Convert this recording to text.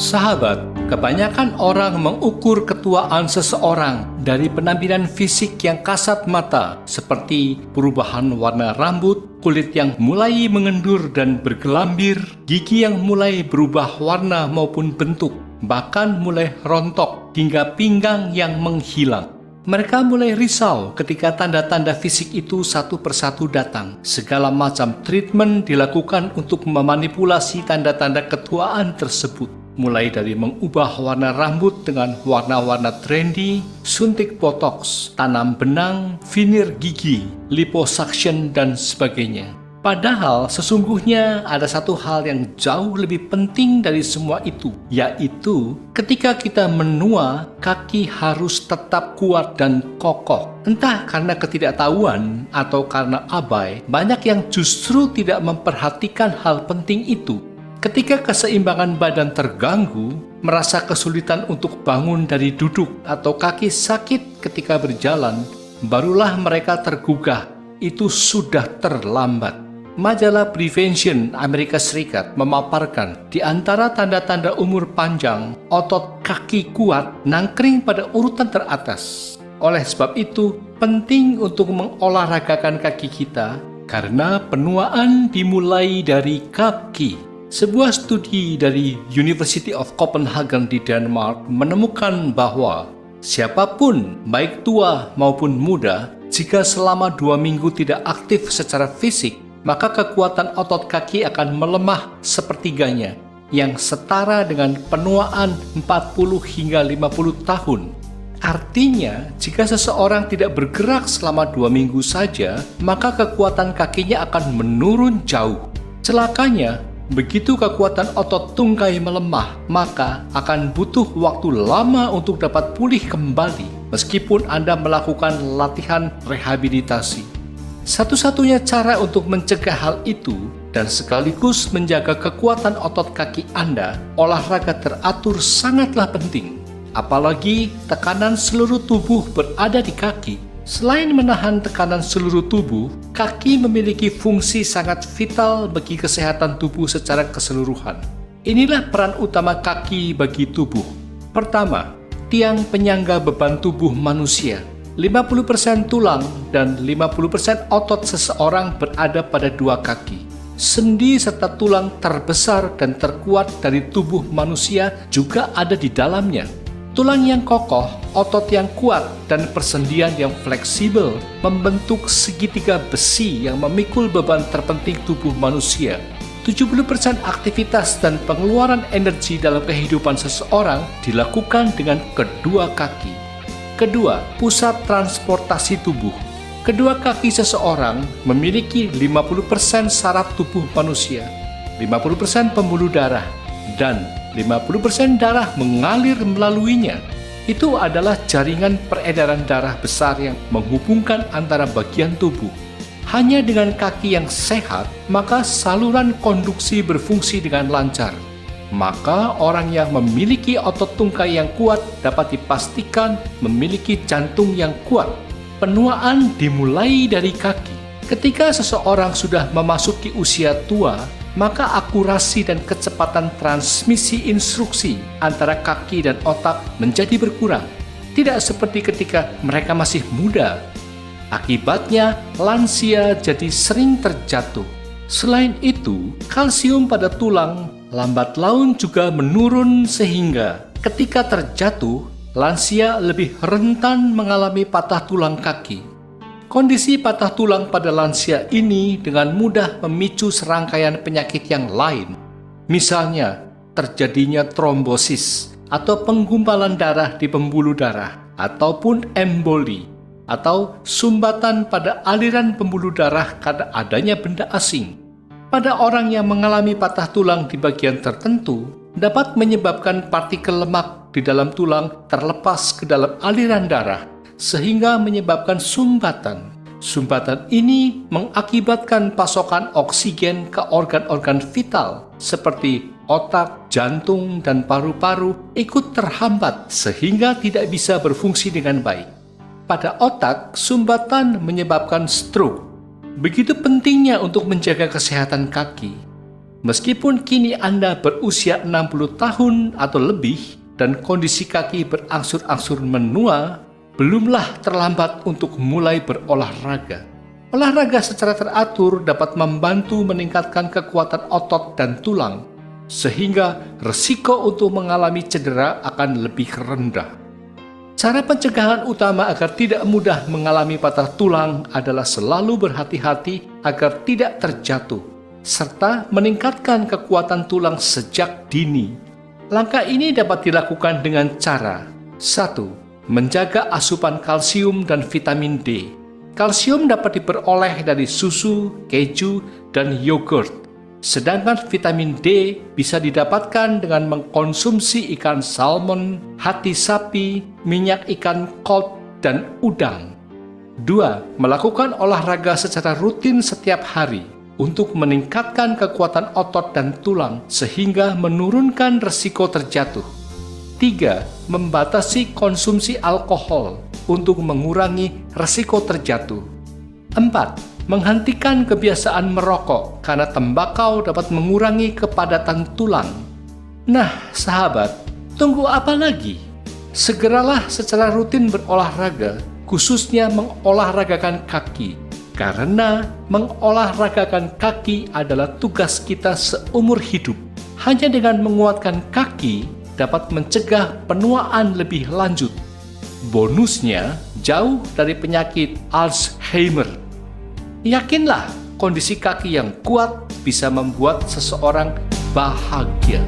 Sahabat, kebanyakan orang mengukur ketuaan seseorang dari penampilan fisik yang kasat mata, seperti perubahan warna rambut, kulit yang mulai mengendur dan bergelambir, gigi yang mulai berubah warna maupun bentuk, bahkan mulai rontok hingga pinggang yang menghilang. Mereka mulai risau ketika tanda-tanda fisik itu satu persatu datang. Segala macam treatment dilakukan untuk memanipulasi tanda-tanda ketuaan tersebut. Mulai dari mengubah warna rambut dengan warna-warna trendy, suntik botox, tanam benang, veneer gigi, liposuction, dan sebagainya. Padahal sesungguhnya ada satu hal yang jauh lebih penting dari semua itu, yaitu ketika kita menua, kaki harus tetap kuat dan kokoh. Entah karena ketidaktahuan atau karena abai, banyak yang justru tidak memperhatikan hal penting itu. Ketika keseimbangan badan terganggu, merasa kesulitan untuk bangun dari duduk atau kaki sakit ketika berjalan, barulah mereka tergugah. Itu sudah terlambat. Majalah Prevention Amerika Serikat memaparkan di antara tanda-tanda umur panjang, otot kaki kuat nangkring pada urutan teratas. Oleh sebab itu, penting untuk mengolahragakan kaki kita karena penuaan dimulai dari kaki. Sebuah studi dari University of Copenhagen di Denmark menemukan bahwa siapapun, baik tua maupun muda, jika selama 2 minggu tidak aktif secara fisik, maka kekuatan otot kaki akan melemah sepertiganya, yang setara dengan penuaan 40 hingga 50 tahun. Artinya, jika seseorang tidak bergerak selama 2 minggu saja, maka kekuatan kakinya akan menurun jauh. Celakanya, begitu kekuatan otot tungkai melemah, maka akan butuh waktu lama untuk dapat pulih kembali, meskipun Anda melakukan latihan rehabilitasi. Satu-satunya cara untuk mencegah hal itu dan sekaligus menjaga kekuatan otot kaki Anda, olahraga teratur sangatlah penting. Apalagi tekanan seluruh tubuh berada di kaki. Selain menahan tekanan seluruh tubuh, kaki memiliki fungsi sangat vital bagi kesehatan tubuh secara keseluruhan. Inilah peran utama kaki bagi tubuh. Pertama, tiang penyangga beban tubuh manusia. 50% tulang dan 50% otot seseorang berada pada 2 kaki. Sendi serta tulang terbesar dan terkuat dari tubuh manusia juga ada di dalamnya. Tulang yang kokoh, otot yang kuat, dan persendian yang fleksibel membentuk segitiga besi yang memikul beban terpenting tubuh manusia. 70% aktivitas dan pengeluaran energi dalam kehidupan seseorang dilakukan dengan kedua kaki. Kedua, pusat transportasi tubuh. Kedua kaki seseorang memiliki 50% saraf tubuh manusia, 50% pembuluh darah, dan 50% darah mengalir melaluinya. Itu adalah jaringan peredaran darah besar yang menghubungkan antara bagian tubuh. Hanya dengan kaki yang sehat, maka saluran konduksi berfungsi dengan lancar. Maka orang yang memiliki otot tungkai yang kuat dapat dipastikan memiliki jantung yang kuat. Penuaan dimulai dari kaki. Ketika seseorang sudah memasuki usia tua, maka akurasi dan kecepatan transmisi instruksi antara kaki dan otak menjadi berkurang. Tidak seperti ketika mereka masih muda. Akibatnya, lansia jadi sering terjatuh. Selain itu, kalsium pada tulang lambat laun juga menurun sehingga ketika terjatuh, lansia lebih rentan mengalami patah tulang kaki. Kondisi patah tulang pada lansia ini dengan mudah memicu serangkaian penyakit yang lain. Misalnya, terjadinya trombosis atau penggumpalan darah di pembuluh darah, ataupun emboli, atau sumbatan pada aliran pembuluh darah karena adanya benda asing. Pada orang yang mengalami patah tulang di bagian tertentu, dapat menyebabkan partikel lemak di dalam tulang terlepas ke dalam aliran darah, sehingga menyebabkan sumbatan. Sumbatan ini mengakibatkan pasokan oksigen ke organ-organ vital, seperti otak, jantung, dan paru-paru ikut terhambat, sehingga tidak bisa berfungsi dengan baik. Pada otak, sumbatan menyebabkan stroke. Begitu pentingnya untuk menjaga kesehatan kaki. Meskipun kini Anda berusia 60 tahun atau lebih dan kondisi kaki berangsur-angsur menua, belumlah terlambat untuk mulai berolahraga. Olahraga secara teratur dapat membantu meningkatkan kekuatan otot dan tulang, sehingga resiko untuk mengalami cedera akan lebih rendah. Cara pencegahan utama agar tidak mudah mengalami patah tulang adalah selalu berhati-hati agar tidak terjatuh, serta meningkatkan kekuatan tulang sejak dini. Langkah ini dapat dilakukan dengan cara 1. Menjaga asupan kalsium dan vitamin D. Kalsium dapat diperoleh dari susu, keju, dan yogurt. Sedangkan vitamin D bisa didapatkan dengan mengkonsumsi ikan salmon, hati sapi, minyak ikan cod, dan udang. 2. Melakukan olahraga secara rutin setiap hari untuk meningkatkan kekuatan otot dan tulang sehingga menurunkan resiko terjatuh. 3. Membatasi konsumsi alkohol untuk mengurangi resiko terjatuh. 4. Menghentikan kebiasaan merokok karena tembakau dapat mengurangi kepadatan tulang. Nah, sahabat, tunggu apa lagi? Segeralah secara rutin berolahraga, khususnya mengolahragakan kaki. Karena mengolahragakan kaki adalah tugas kita seumur hidup. Hanya dengan menguatkan kaki dapat mencegah penuaan lebih lanjut. Bonusnya, jauh dari penyakit Alzheimer. Yakinlah, kondisi kaki yang kuat bisa membuat seseorang bahagia.